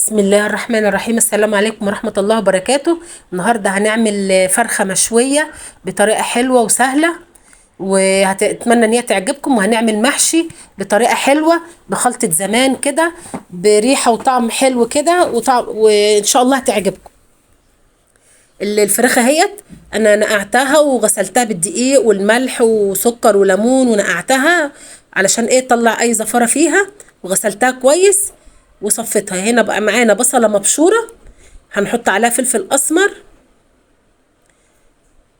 بسم الله الرحمن الرحيم. السلام عليكم ورحمة الله وبركاته. النهاردة هنعمل فرخة مشوية بطريقة حلوة وسهلة، وهتتمنى ان هي تعجبكم. وهنعمل محشي بطريقة حلوة بخلطة زمان كده، بريحة وطعم حلو كده وان شاء الله هتعجبكم. الفراخة اهيت انا نقعتها وغسلتها بالدقيق والملح وسكر وليمون، ونقعتها علشان تطلع اي زفرة فيها، وغسلتها كويس وصفتها. هنا بقى معانا بصلة مبشورة، هنحط عليها فلفل اسمر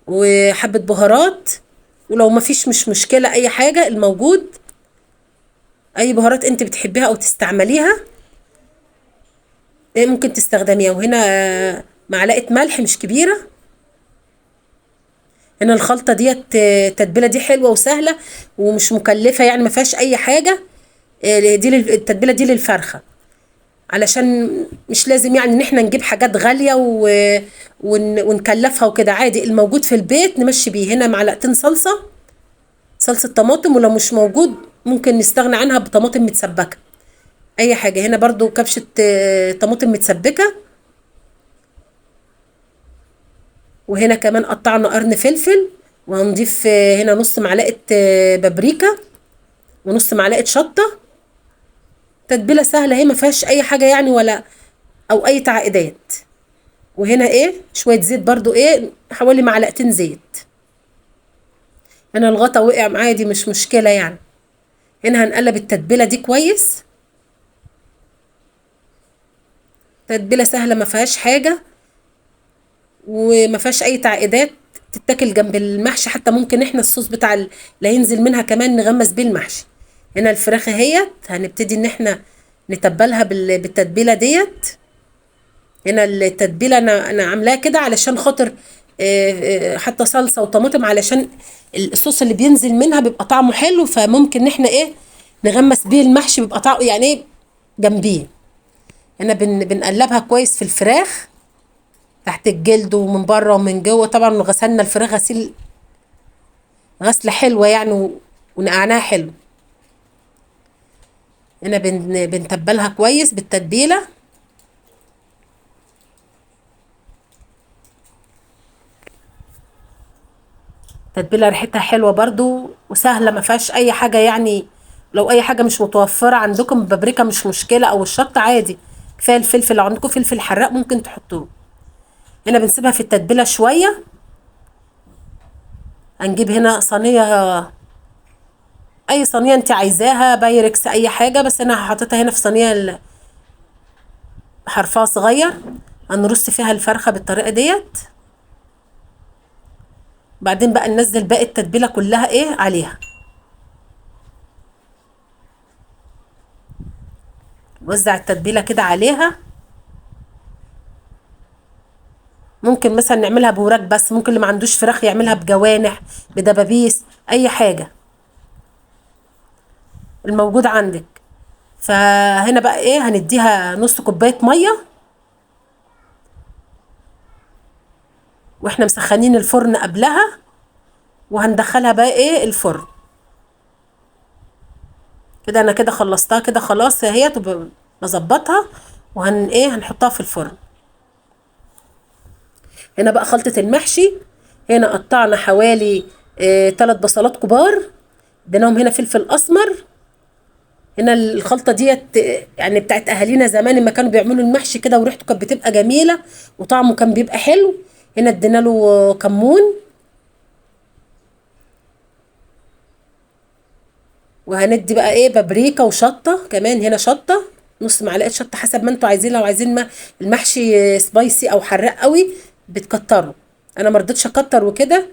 وحبة بهارات، ولو ما فيش مش مشكلة، اي حاجة الموجود، اي بهارات انت بتحبيها او تستعمليها ممكن تستخدميها. وهنا معلقة ملح مش كبيرة. هنا الخلطة ديت التتبيلة دي حلوة وسهلة ومش مكلفة، يعني ما فيهاش اي حاجة. دي التتبيلة دي للفرخة، علشان مش لازم يعني ان احنا نجيب حاجات غالية ونكلفها وكده. عادي الموجود في البيت نمشي بيه. هنا معلقتين صلصة طماطم، ولو مش موجود ممكن نستغنى عنها بطماطم متسبكة، اي حاجة. هنا برضو كبشة طماطم متسبكة. وهنا كمان قطعنا قرن فلفل، وهنضيف هنا نص معلقة بابريكا ونص معلقة شطة. تتبيلة سهلة هي، ما فيهاش اي حاجة يعني ولا او اي تعقيدات. وهنا شوية زيت برضو، حوالي معلقتين زيت. هنا الغطا وقع معايا، دي مش مشكلة يعني. هنا هنقلب التتبيلة دي كويس. تتبيلة سهلة ما فيهاش حاجة وما فيهاش اي تعقيدات، تتاكل جنب المحشي. حتى ممكن احنا الصوص بتاع اللي هينزل منها كمان نغمس بيه المحشي. هنا الفراخ اهيت هنبتدي ان احنا نتبلها بالتتبيلة ديت. هنا التتبيلة انا عاملاها كده علشان خاطر حتى صلصة وطماطم، علشان الصوص اللي بينزل منها بيبقى طعمه حلو. فممكن ان احنا نغمس بيه المحشي، بيبقى طعمه يعني جنبيه. هنا بنقلبها كويس في الفراخ تحت الجلد ومن بره ومن جوه. طبعا غسلنا الفراخ غسلة حلوة يعني، ونقعناها حلو. هنا بنتبلها كويس بالتتبيلة. تتبيلة ريحتها حلوة برضو وسهلة، ما فيهاش اي حاجة يعني. لو اي حاجة مش متوفرة عندكم، البابريكا مش مشكلة او الشطة عادي، كفاية الفلفل. لو عندكم فلفل حراق ممكن تحطوه. هنا بنسيبها في التتبيلة شوية. هنجيب هنا صينية، اي صينية انت عايزاها، بايركس اي حاجة، بس انا حاططها هنا في صينية حرفها صغير. هنرص فيها الفرخة بالطريقة ديت. بعدين بقى ننزل باقي التتبيلة كلها عليها. نوزع التتبيلة كده عليها. ممكن مثلا نعملها بوراك، بس ممكن اللي ما عندوش فراخ يعملها بجوانح، بدبابيس، اي حاجة الموجود عندك. فهنا بقى هنديها نص كوباية مية، واحنا مسخنين الفرن قبلها. وهندخلها بقى الفرن كده. انا كده خلصتها كده خلاص اهي، بظبطها. هنحطها في الفرن. هنا بقى خلطة المحشي. هنا قطعنا حوالي 3 بصلات كبار، اديناهم هنا فلفل اسمر. هنا الخلطة ديت يعني بتاعت اهالينا زمان لما كانوا بيعملوا المحشي كده، وريحته كانت بتبقى جميلة وطعمه كان بيبقى حلو. هنا ادينا له كمون، وهندي بقى بابريكا وشطة كمان. هنا شطة، نص معلقة شطة حسب ما انتوا عايزين. لو عايزين ما المحشي سبايسي او حراق قوي بتكتروا، انا ما رضيتش اكتر وكده.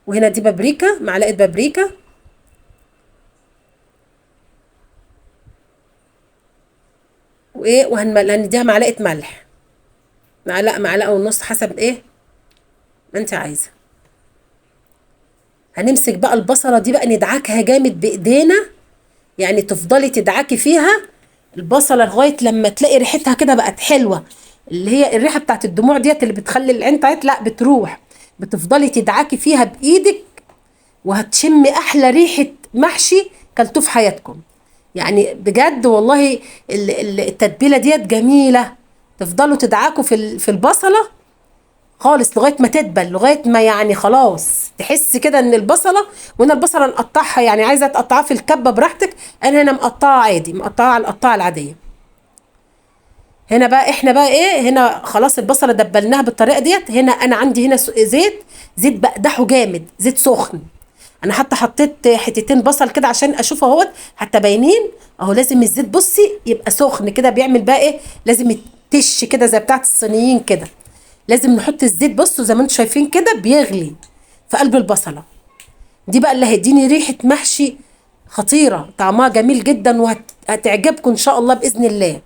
وهنا دي بابريكا، معلقة بابريكا. وهنديها معلقة ملح، معلقة ونص حسب ما انت عايزة. هنمسك بقى البصلة دي بقى ندعكها جامد بايدينا، يعني تفضلي تدعكي فيها البصلة لغاية لما تلاقي ريحتها كده بقت حلوة. اللي هي الريحة بتاعت الدموع ديت اللي بتخلي العين تعيط، لا بتروح. بتفضلي تدعكي فيها بإيدك، وهتشمي أحلى ريحة محشي كلتوه في حياتكم. يعني بجد والله التتبيلة ديت جميلة تفضلوا تدعكوا في البصله خالص لغايه ما تدبل، لغايه ما يعني خلاص تحس كده ان البصله. وهنا البصله نقطعها، يعني عايزه تقطعها في الكبه براحتك، انا هنا مقطعه عادي، مقطعه على القطاعه العاديه. هنا بقى احنا بقى ايه، هنا خلاص البصله دبلناها بالطريقه ديت. هنا انا عندي هنا زيت بقدحه جامد، زيت سخن. انا حتى حطيت حتتين بصل كده عشان اشوف اهوت حتى باينين اهو. لازم الزيت بصي يبقى سخن كده، بيعمل بقى ايه، لازم يتش كده زي بتاعت الصينيين كده. لازم نحط الزيت، بصوا زي ما انتم شايفين كده بيغلي في قلب البصله. دي بقى اللي هيديني ريحه محشي خطيره، طعمها جميل جدا وهتعجبكم ان شاء الله باذن الله.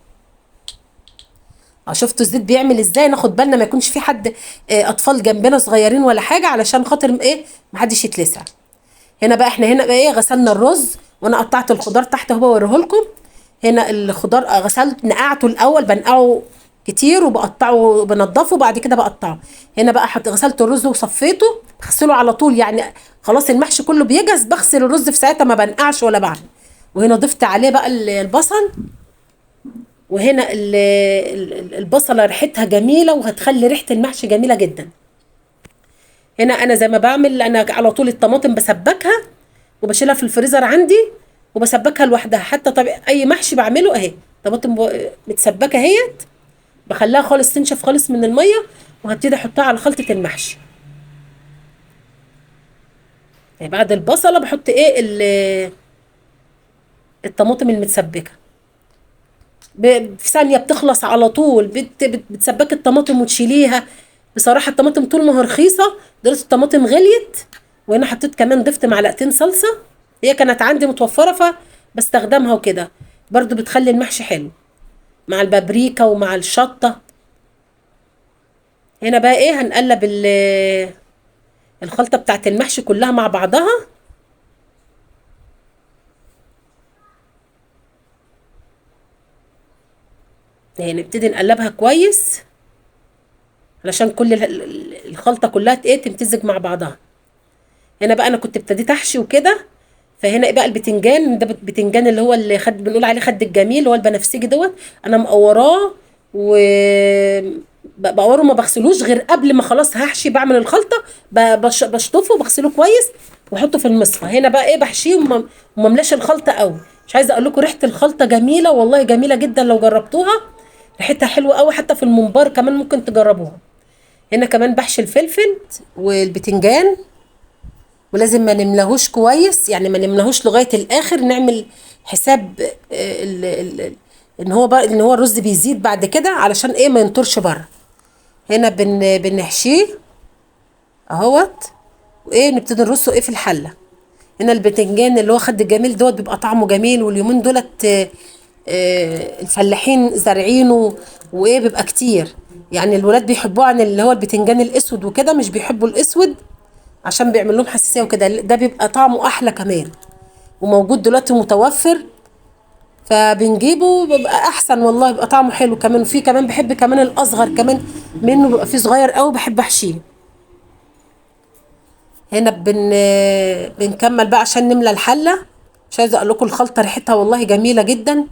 شفتوا الزيت بيعمل ازاي؟ ناخد بالنا ما يكونش في حد اطفال جنبنا صغيرين ولا حاجه، علشان خاطر ايه ما حدش يتلسع. هنا بقى احنا هنا بقى ايه، غسلنا الرز وانا قطعت الخضار تحت اهو بوريه لكم. هنا الخضار غسلت نقعته الاول، بنقعه كتير وبقطعه بنضفه وبعد كده بقطعه. هنا بقى غسلت الرز وصفيته، بغسله على طول يعني. خلاص المحشي كله بيجهز بغسل الرز في ساعتها، ما بنقعش ولا بعمل. وهنا ضفت عليه بقى البصل. وهنا البصله ريحتها جميله وهتخلي ريحه المحشي جميله جدا. هنا انا زي ما بعمل، انا على طول الطماطم بسبكها وبشيلها في الفريزر عندي وبسبكها لوحدها. حتى طبيعي اي محشي بعمله اهي طماطم متسبكه اهيت، بخليها خالص تنشف خالص من الميه وهبتدي احطها على خلطه المحشي. يعني بعد البصله بحط ايه الطماطم المتسبكه. في ثانيه بتخلص على طول. بتسبكي الطماطم وتشيليها. بصراحه الطماطم طول ما هي رخيصه دلوقتي الطماطم غليت. وهنا حطيت كمان، ضفت معلقتين صلصه، هي كانت عندي متوفره فبستخدمها وكده. برضو بتخلي المحشي حلو مع البابريكا ومع الشطه. هنا بقى ايه، هنقلب الخلطه بتاعت المحشي كلها مع بعضها. يعني نبتدي نقلبها كويس علشان كل الخلطه كلها ايه تمتزج مع بعضها. هنا بقى انا كنت ابتديت احشي وكده. فهنا ايه بقى البتنجان ده، بتنجان اللي هو اللي بنقول عليه خد الجميل، اللي هو البنفسجي دوت. انا مقوراه و بقوره، ما بغسلوش غير قبل ما خلاص هحشي بعمل الخلطه. بشطفه وبغسله كويس واحطه في المصفى. هنا بقى ايه بحشيه ومملاش الخلطه قوي. مش عايزه اقول لكم ريحه الخلطه جميله والله، جميله جدا لو جربتوها. ريحتها حلوه قوي، حتى في الممبار كمان ممكن تجربوها. هنا كمان بحشي الفلفل والبتنجان، ولازم ما نملهوش كويس، يعني ما نملهوش لغايه الاخر. نعمل حساب ان هو الرز بيزيد بعد كده علشان ايه ما ينطرش بره. هنا بنحشيه اهوت. وايه نبتدي نرصه ايه في الحله. هنا البتنجان اللي هو خد الجميل دوت بيبقى طعمه جميل، واليومين دولت الفلاحين زارعينه وايه بيبقى كتير. يعني الولاد بيحبوه عن اللي هو البتنجان الاسود وكده، مش بيحبوا الاسود عشان بيعمل لهم حساسيه وكده. ده بيبقى طعمه احلى كمان، وموجود دلوقتي متوفر، فبنجيبه بيبقى احسن والله، بيبقى طعمه حلو كمان. وفي كمان بحب كمان الاصغر كمان منه، بيبقى فيه صغير قوي بحب احشيه. هنا بنكمل بقى عشان نملى الحله. مش عايزه اقول لكم الخلطه ريحتها والله جميله جدا،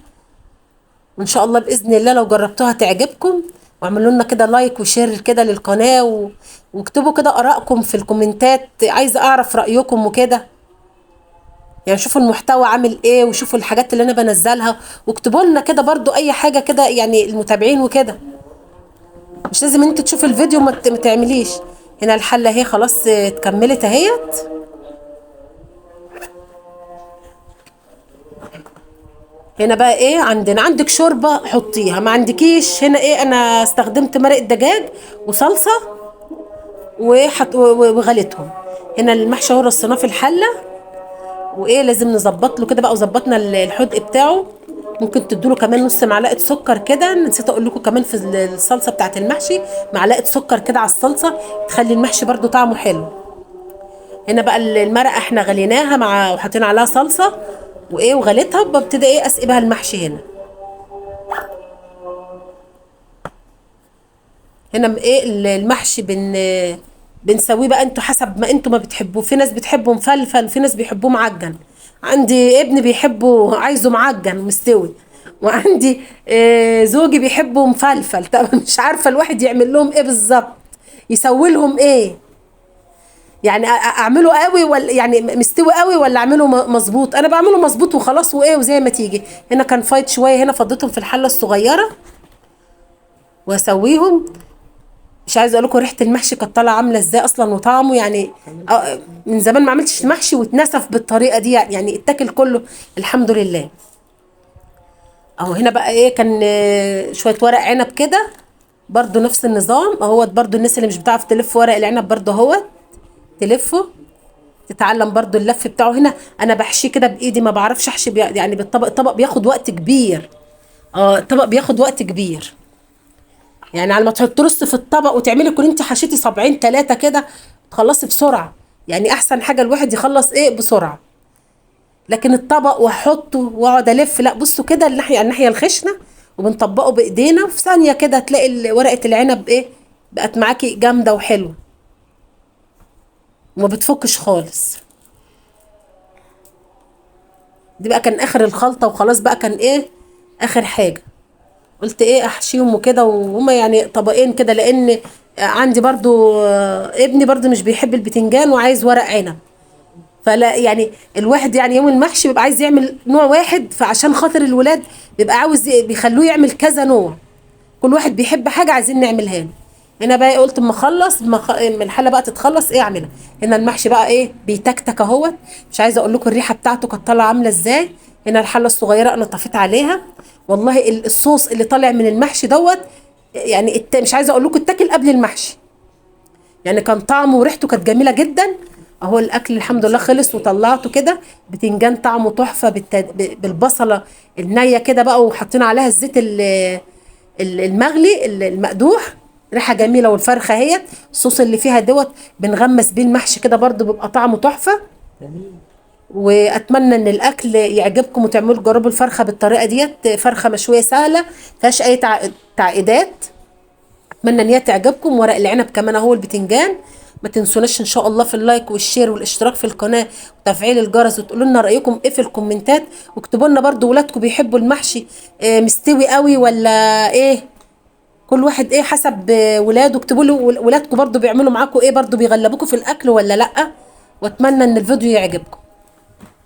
وان شاء الله باذن الله لو جربتوها تعجبكم. واعملوا لنا كده لايك وشير كده للقناه واكتبوا كده ارائكم في الكومنتات، عايزه اعرف رايكم وكده. يعني شوفوا المحتوى عامل ايه، وشوفوا الحاجات اللي انا بنزلها، واكتبوا لنا كده برضو اي حاجه كده، يعني المتابعين وكده. مش لازم انت تشوف الفيديو ما تعمليش. هنا الحله اهي خلاص اتكملت اهيت. هنا بقى ايه، عندك شوربه حطيها، ما عندكيش هنا ايه انا استخدمت مرق الدجاج وصلصه وغليتهم. هنا المحشي اهو رصيناه في الحله. وايه لازم نظبط له كده بقى، وظبطنا الحدق بتاعه. ممكن تدوا له كمان نص معلقه سكر كده. نسيت اقول لكم كمان في الصلصه بتاعت المحشي معلقه سكر كده على الصلصه تخلي المحشي برده طعمه حلو. هنا بقى المرقه احنا غليناها مع وحطينا عليها صلصه وايه وغليتها، وببتدي ايه اسقي بها المحشي. هنا ايه المحشي بنسويه بقى انتوا حسب ما انتوا ما بتحبوه. في ناس بتحبه مفلفل، وفي ناس بيحبوه معجن. عندي ابني بيحبه عايزه معجن مستوي، وعندي زوجي بيحبه مفلفل. طب مش عارفه الواحد يعمل لهم ايه بالظبط، يسوي لهم ايه؟ يعني اعمله قوي ولا يعني مستوي قوي، ولا اعمله مظبوط؟ انا بعمله مظبوط وخلاص، وايه وزي ما تيجي. هنا كان فايت شويه، هنا فضيتهم في الحله الصغيره واسويهم. مش عايزه اقول لكم ريحه المحشي كانت طالعه عامله ازاي اصلا، وطعمه يعني من زمان ما عملتش محشي واتنسف بالطريقه دي، يعني اتاكل كله الحمد لله. اهو هنا بقى ايه، كان شويه ورق عنب كده، برضو نفس النظام اهوت. برضو الناس اللي مش بتعرف تلف ورق العنب برضو اهوت تلفه، تتعلم برضو اللف بتاعه. هنا انا بحشيه كده بايدي، ما بعرفش احشي يعني بالطبق. الطبق بياخد وقت كبير. اه الطبق بياخد وقت كبير، يعني على ما تحط رص في الطبق وتعملي كل انت حشيتي صبعين ثلاثه كده تخلصي بسرعه. يعني احسن حاجه الواحد يخلص ايه بسرعه. لكن الطبق واحطه واقعد الف، لا بصوا كده الناحيه الخشنه، وبنطبقه بايدينا في ثانيه كده تلاقي ورقه العنب ايه بقت معاكي جامده وحلوه وما بتفكش خالص. دي بقى كان اخر الخلطه وخلاص بقى، كان ايه اخر حاجه. قلت ايه احشيهم وكده، وهما يعني طبقين كده، لان عندي برضو ابني برضو مش بيحب البتنجان وعايز ورق عنب. فلا يعني الواحد يعني يوم المحشي بيبقى عايز يعمل نوع واحد، فعشان خاطر الولاد بيبقى عاوز بيخلوه يعمل كذا نوع. كل واحد بيحب حاجه عايزين نعملها له. هنا بقى قلت اما اخلص من الحله بقى تتخلص ايه اعملها. هنا المحشي بقى ايه بيتكتك اهوت. مش عايزه اقول لكم الريحه بتاعته كانت طالعه عامله ازاي. هنا الحله الصغيره انا طفيت عليها. والله الصوص اللي طالع من المحشي دوت، يعني مش عايزه اقول لكم اتاكل قبل المحشي. يعني كان طعمه وريحته كانت جميله جدا. اهو الاكل الحمد لله خلص وطلعته كده. بتنجان طعمه تحفه بالبصله النيه كده بقى، وحطينا عليها الزيت المغلي المقدوح. ريحه جميله. والفرخه اهيت الصوص اللي فيها دوت بنغمس بيه المحشي كده برضو بيبقى طعمه تحفه. واتمنى ان الاكل يعجبكم وتعملوا تجربوا الفرخه بالطريقه ديت. فرخه مشويه سهله مفيهاش اي تعقيدات. اتمنى ان هي تعجبكم. ورق العنب كمان اهو، البتنجان. ما تنسوناش ان شاء الله في اللايك والشير والاشتراك في القناه وتفعيل الجرس، وتقولوا لنا رايكم ايه في الكومنتات. واكتبوا لنا برضو ولادكم بيحبوا المحشي مستوي قوي ولا ايه. كل واحد ايه حسب ولاده. اكتبوا لي ولادكم برضو بيعملوا معاكم ايه، برضو بيغلبوكم في الاكل ولا لا. واتمنى ان الفيديو يعجبكم.